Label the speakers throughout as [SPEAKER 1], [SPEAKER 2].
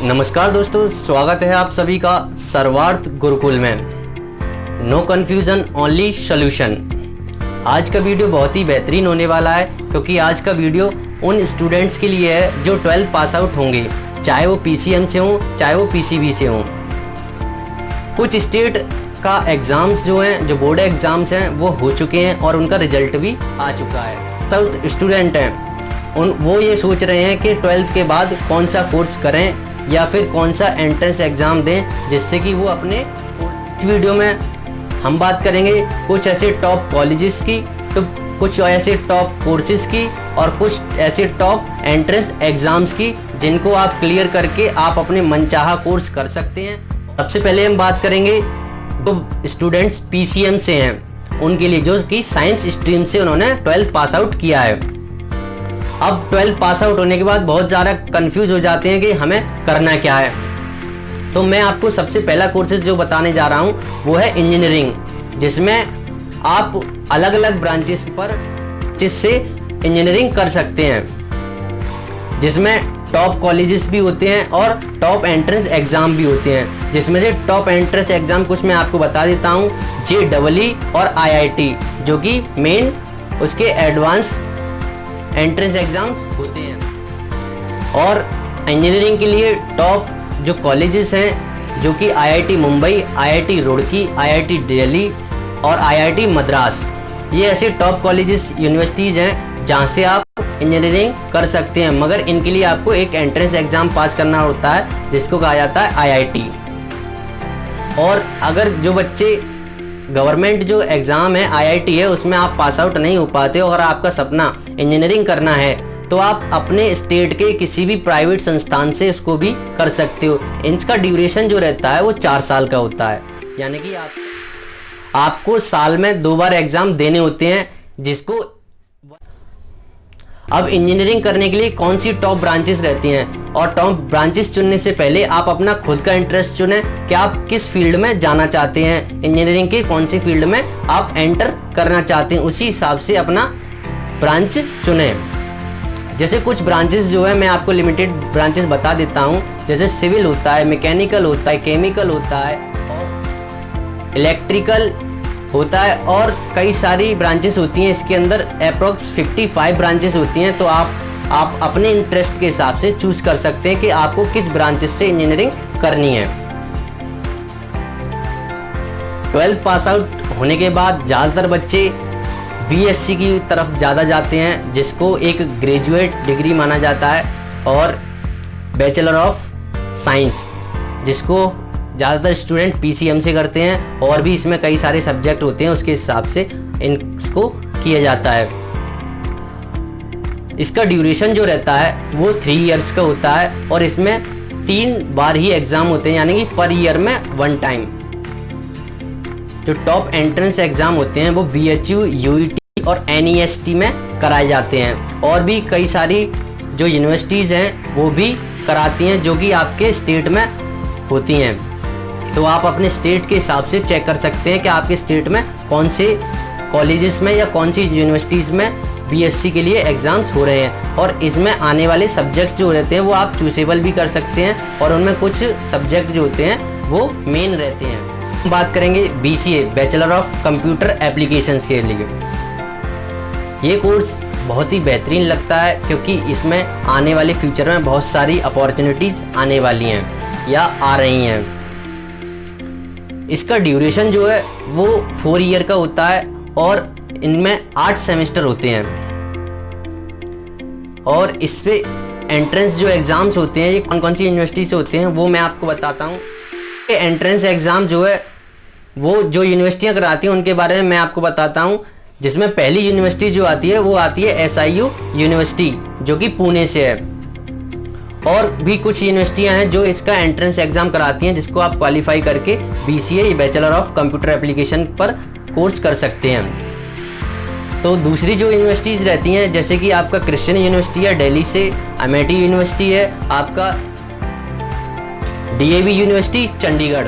[SPEAKER 1] नमस्कार दोस्तों, स्वागत है आप सभी का सर्वार्थ गुरुकुल में। No confusion, only solution. आज का वीडियो बहुत ही बेहतरीन होने वाला है, क्योंकि आज का वीडियो उन स्टूडेंट्स के लिए है जो 12th पास आउट होंगे, चाहे वो PCM से हों चाहे वो PCB से हों। कुछ स्टेट का एग्ज़ाम्स जो हैं, जो बोर्ड एग्ज़ाम्स हैं, वो हो चुके हैं और उनका रिजल्ट भी आ चुका है। सब स्टूडेंट हैं वो ये सोच रहे हैं कि 12th के बाद कौन सा कोर्स करें या फिर कौन सा एंट्रेंस एग्ज़ाम दें, जिससे कि वो अपने इस वीडियो में हम बात करेंगे कुछ ऐसे टॉप कॉलेजेस की, तो कुछ ऐसे टॉप कोर्सेज की और कुछ ऐसे टॉप एंट्रेंस एग्ज़ाम्स की जिनको आप क्लियर करके आप अपने मनचाहा कोर्स कर सकते हैं। सबसे पहले हम बात करेंगे तो स्टूडेंट्स PCM से हैं उनके लिए, जो कि साइंस स्ट्रीम से उन्होंने 12th पास आउट किया है। अब 12th पास आउट होने के बाद बहुत ज़्यादा कंफ्यूज हो जाते हैं कि हमें करना क्या है। तो मैं आपको सबसे पहला कोर्सेज जो बताने जा रहा हूँ वो है इंजीनियरिंग, जिसमें आप अलग अलग ब्रांचेस पर जिससे इंजीनियरिंग कर सकते हैं, जिसमें टॉप कॉलेजेस भी होते हैं और टॉप एंट्रेंस एग्ज़ाम भी होते हैं। जिसमें से टॉप एंट्रेंस एग्ज़ाम कुछ मैं आपको बता देता हूँ, JEE और IIT, जो कि मेन उसके एडवांस एंट्रेंस एग्ज़ाम्स होते हैं। और इंजीनियरिंग के लिए टॉप जो कॉलेजेस हैं, जो कि IIT Mumbai, IIT Roorkee, IIT Delhi और IIT मद्रास, ये ऐसे टॉप कॉलेजेस यूनिवर्सिटीज़ हैं जहाँ से आप इंजीनियरिंग कर सकते हैं। मगर इनके लिए आपको एक एंट्रेंस एग्ज़ाम पास करना होता है, जिसको कहा जाता है IIT। और अगर जो बच्चे गवर्नमेंट जो एग्ज़ाम है IIT है, उसमें आप पास आउट नहीं हो पाते और आपका सपना इंजीनियरिंग करना है, तो आप अपने स्टेट के किसी भी प्राइवेट संस्थान से उसको भी कर सकते हो। इनका ड्यूरेशन जो रहता है वो 4 साल का होता है, यानी कि आपको साल में 2 बार एग्ज़ाम देने होते हैं। जिसको अब इंजीनियरिंग करने के लिए कौन सी टॉप ब्रांचेस रहती हैं, और टॉप ब्रांचेस चुनने से पहले आप अपना खुद का इंटरेस्ट चुनें कि आप किस फील्ड में जाना चाहते हैं, इंजीनियरिंग के कौन सी फील्ड में आप एंटर करना चाहते हैं, उसी हिसाब से अपना ब्रांच चुनें। जैसे कुछ ब्रांचेस जो है, मैं आपको लिमिटेड ब्रांचेस बता देता हूँ, जैसे सिविल होता है, मैकेनिकल होता है, केमिकल होता है, इलेक्ट्रिकल होता है और कई सारी ब्रांचेस होती हैं। इसके अंदर अप्रॉक्स 55 ब्रांचेस होती हैं। तो आप अपने इंटरेस्ट के हिसाब से चूज़ कर सकते हैं कि आपको किस ब्रांचेस से इंजीनियरिंग करनी है। 12th पास आउट होने के बाद ज़्यादातर बच्चे BSc की तरफ ज़्यादा जाते हैं, जिसको एक ग्रेजुएट डिग्री माना जाता है, और बैचलर ऑफ साइंस, जिसको ज़्यादातर स्टूडेंट PCM से करते हैं। और भी इसमें कई सारे सब्जेक्ट होते हैं, उसके हिसाब से इसको किया जाता है। इसका ड्यूरेशन जो रहता है वो 3 इयर्स का होता है, और इसमें 3 बार ही एग्ज़ाम होते हैं, यानी कि पर ईयर में 1 टाइम। जो टॉप एंट्रेंस एग्ज़ाम होते हैं वो BHU, UET और NEST में कराए जाते हैं। और भी कई सारी जो यूनिवर्सिटीज़ हैं वो भी कराती हैं, जो कि आपके स्टेट में होती हैं। तो आप अपने स्टेट के हिसाब से चेक कर सकते हैं कि आपके स्टेट में कौन से कॉलेजेस में या कौन सी यूनिवर्सिटीज़ में BSc के लिए एग्ज़ाम्स हो रहे हैं। और इसमें आने वाले सब्जेक्ट जो रहते हैं वो आप चूसेबल भी कर सकते हैं, और उनमें कुछ सब्जेक्ट जो होते हैं वो मेन रहते हैं। हम बात करेंगे BCA, bachelor of computer applications के लिए। ये कोर्स बहुत ही बेहतरीन लगता है, क्योंकि इसमें आने वाले फ्यूचर में बहुत सारी अपॉर्चुनिटीज़ आने वाली हैं या आ रही हैं। इसका ड्यूरेशन जो है वो 4 ईयर का होता है, और इनमें 8 सेमेस्टर होते हैं। और इस पे एंट्रेंस जो एग्ज़ाम्स होते हैं, ये कौन कौन सी यूनिवर्सिटी से होते हैं वो मैं आपको बताता हूँ। एंट्रेंस एग्ज़ाम जो है वो जो यूनिवर्सिटियाँ कराती हैं उनके बारे में मैं आपको बताता हूँ। जिसमें पहली यूनिवर्सिटी जो आती है वो आती है SIU यूनिवर्सिटी, जो कि पुणे से है। और भी कुछ यूनिवर्सिटियां हैं जो इसका एंट्रेंस एग्ज़ाम कराती हैं, जिसको आप क्वालिफाई करके BCA, bachelor of computer application पर कोर्स कर सकते हैं। तो दूसरी जो यूनिवर्सिटीज़ रहती हैं, जैसे कि आपका क्रिश्चियन यूनिवर्सिटी है दिल्ली से, अमेठी यूनिवर्सिटी है, आपका DAV यूनिवर्सिटी चंडीगढ़।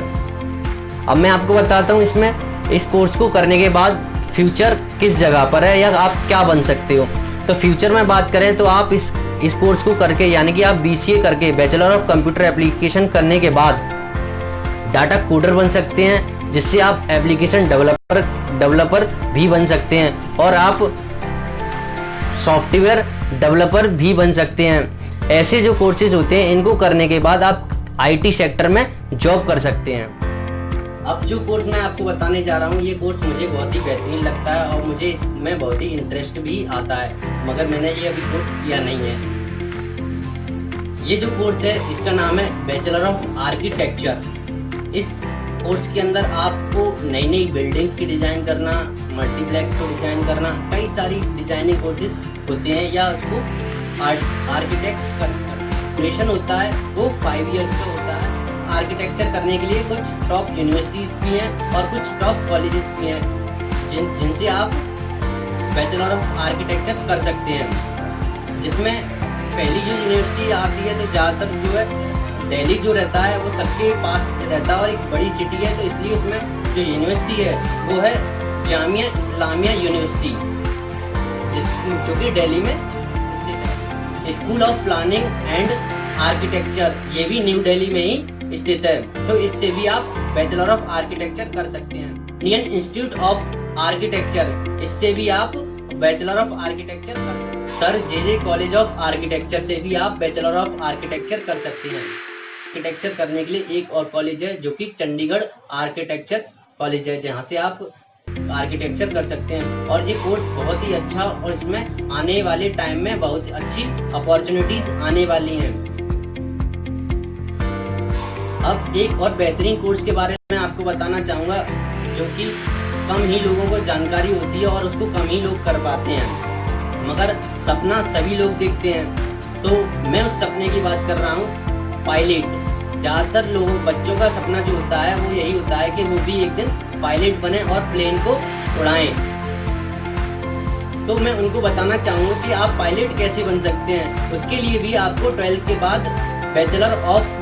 [SPEAKER 1] अब मैं आपको बताता हूँ इसमें इस कोर्स को करने के बाद फ्यूचर किस जगह पर है या आप क्या बन सकते हो। तो फ्यूचर में बात करें तो आप इस इस कोर्स को करके यानी कि आप BCA करके बैचलर ऑफ कंप्यूटर एप्लीकेशन करने के बाद डाटा कोडर बन सकते हैं, जिससे आप एप्लीकेशन डेवलपर भी बन सकते हैं और आप सॉफ्टवेयर डेवलपर भी बन सकते हैं। ऐसे जो कोर्सेज होते हैं इनको करने के बाद आप IT सेक्टर में जॉब कर सकते हैं। अब जो कोर्स मैं आपको बताने जा रहा हूँ, ये कोर्स मुझे बहुत ही बेहतरीन लगता है और मुझे इसमें बहुत ही इंटरेस्ट भी आता है, मगर मैंने ये अभी कोर्स किया नहीं है। ये जो कोर्स है इसका नाम है बैचलर ऑफ आर्किटेक्चर। इस कोर्स के अंदर आपको नई नई बिल्डिंग्स की डिज़ाइन करना, मल्टीप्लेक्स को डिज़ाइन करना, कई सारी डिजाइनिंग कोर्सेज होते हैं या उसको आर्किटेक्ट का होता है वो 5 इयर्स का होता है। आर्किटेक्चर करने के लिए कुछ टॉप यूनिवर्सिटीज़ भी हैं और कुछ टॉप कॉलेजेस भी हैं जिनसे आप बैचलर ऑफ आर्किटेक्चर कर सकते हैं। जिसमें पहली जो यूनिवर्सिटी आती है तो ज़्यादातर जो है दिल्ली जो रहता है वो सबके पास रहता है और एक बड़ी सिटी है, तो इसलिए उसमें जो यूनिवर्सिटी है वो है जामिया इस्लामिया यूनिवर्सिटी, जो कि दिल्ली में स्थित है। School of planning and architecture ये भी न्यू दिल्ली में ही स्थित है, तो इससे भी आप बैचलर ऑफ आर्किटेक्चर कर सकते हैं। इंडियन इंस्टीट्यूट ऑफ आर्किटेक्चर, इससे भी आप बैचलर ऑफ आर्किटेक्चर कर सकते हैं। Sir JJ college of architecture से भी आप बैचलर ऑफ आर्किटेक्चर कर सकते हैं। आर्किटेक्चर करने के लिए एक और कॉलेज है जो कि चंडीगढ़ आर्किटेक्चर कॉलेज है, जहाँ से आप आर्किटेक्चर कर सकते हैं। और ये कोर्स बहुत ही अच्छा और इसमें आने वाले टाइम में बहुत अच्छी अपॉर्चुनिटीज आने वाली हैं। अब एक और बेहतरीन कोर्स के बारे में आपको बताना चाहूँगा जो कि कम ही लोगों को जानकारी होती है और उसको कम ही लोग कर पाते हैं, मगर सपना सभी लोग देखते हैं। तो मैं उस सपने की बात कर रहा हूँ पायलट। ज़्यादातर लोगों बच्चों का सपना जो होता है वो यही होता है कि वो भी एक दिन पायलट बने और प्लेन को उड़ाएं। तो मैं उनको बताना चाहूँगा कि आप पायलट कैसे बन सकते हैं। उसके लिए भी आपको 12th के बाद बैचलर ऑफ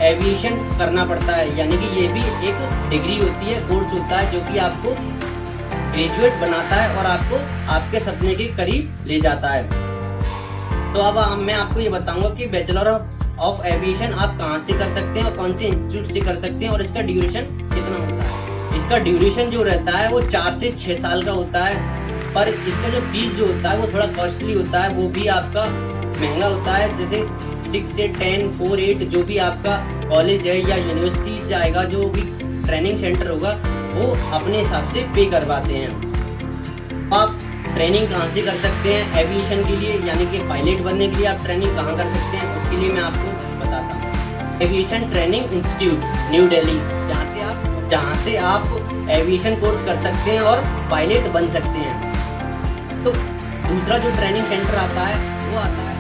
[SPEAKER 1] एविएशन करना पड़ता है, यानी कि ये भी एक डिग्री होती है, कोर्स होता है जो कि आपको ग्रेजुएट बनाता है और आपको आपके सपने के करीब ले जाता है। तो अब मैं आपको ये बताऊंगा कि बैचलर ऑफ एविएशन आप कहाँ से कर सकते हैं और कौन से इंस्टीट्यूट से कर सकते हैं और इसका ड्यूरेशन कितना होता है। इसका ड्यूरेशन जो रहता है वो 4 से 6 साल का होता है, पर इसका जो फीस जो होता है वो थोड़ा कॉस्टली होता है, वो भी आपका महंगा होता है। जैसे 6 से 10, 4, 8 जो भी आपका कॉलेज है या यूनिवर्सिटी जाएगा, जो भी ट्रेनिंग सेंटर होगा वो अपने हिसाब से पे करवाते हैं। आप ट्रेनिंग कहाँ से कर सकते हैं एविएशन के लिए, यानी कि पायलट बनने के लिए आप ट्रेनिंग कहाँ कर सकते हैं, उसके लिए मैं आपको बताता हूँ। Aviation training institute new Delhi, जहाँ से आप एविएशन कोर्स कर सकते हैं और पायलट बन सकते हैं। तो दूसरा जो ट्रेनिंग सेंटर आता है वो आता है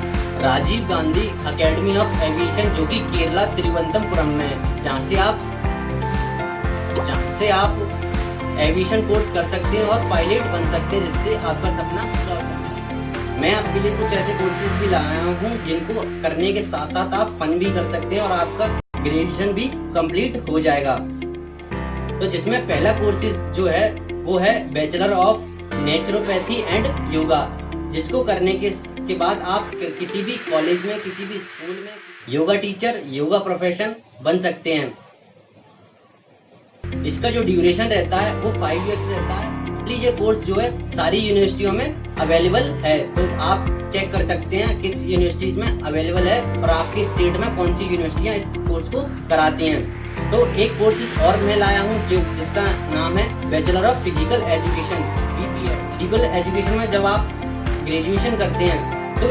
[SPEAKER 1] Rajiv Gandhi academy of aviation, जो कि केरला तिरुवनंतपुरम में है, जहाँ से आप एविएशन कोर्स कर सकते हैं और पायलट बन सकते हैं, जिससे आपका सपना पूरा हो सकता है। मैं आपके लिए कुछ ऐसे कोर्सेज भी लाया हूँ जिनको करने के साथ साथ आप फन भी कर सकते हैं और आपका ग्रेजुएशन भी कंप्लीट हो जाएगा। तो जिसमें पहला कोर्सेज जो है वो है bachelor of naturopathy and yoga, जिसको करने के बाद आप किसी भी कॉलेज में, किसी भी स्कूल में योगा टीचर, योगा प्रोफेशन बन सकते हैं। इसका जो ड्यूरेशन रहता है वो 5 इयर्स रहता है। ये कोर्स जो है सारी यूनिवर्सिटियों में अवेलेबल है, तो आप चेक कर सकते हैं किस यूनिवर्सिटीज में अवेलेबल है और आपके स्टेट में कौन सी यूनिवर्सिटियां इस कोर्स को कराती हैं। तो एक कोर्स और मैं लाया हूँ जिसका नाम है bachelor of physical education, BPEd। Physical education में जब आप ग्रेजुएशन करते हैं तो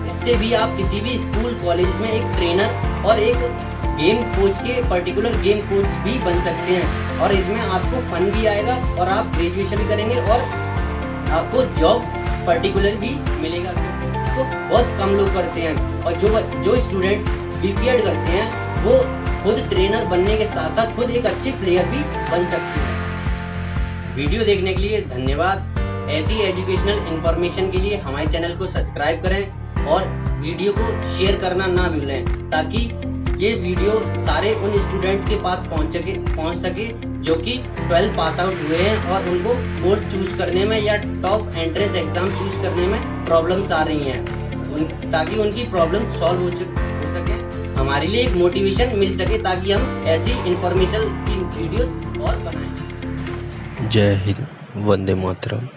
[SPEAKER 1] इससे भी आप किसी भी स्कूल कॉलेज में एक ट्रेनर और एक गेम कोच के पर्टिकुलर गेम कोच भी बन सकते हैं, और इसमें आपको फन भी आएगा और आप ग्रेजुएशन भी करेंगे और आपको जॉब पर्टिकुलर भी मिलेगा, क्योंकि इसको बहुत कम लोग करते हैं। और जो स्टूडेंट्स BPEd करते हैं वो खुद ट्रेनर बनने के साथ साथ खुद एक अच्छे प्लेयर भी बन सकते हैं। वीडियो देखने के लिए धन्यवाद। ऐसी एजुकेशनल इंफॉर्मेशन के लिए हमारे चैनल को सब्सक्राइब करें और वीडियो को शेयर करना ना भूलें, ताकि ये वीडियो सारे उन स्टूडेंट्स के पास पहुंच सके जो कि 12 पास आउट हुए हैं और उनको कोर्स चूज करने में या टॉप एंट्रेंस एग्जाम चूज करने में प्रॉब्लम्स आ रही हैं। ताकि उनकी प्रॉब्लम सॉल्व हो सके, हमारे लिए एक मोटिवेशन मिल सके, ताकि हम ऐसी इंफॉर्मेशन की वीडियोस और बनाएं।
[SPEAKER 2] जय हिंद, वंदे मातरम।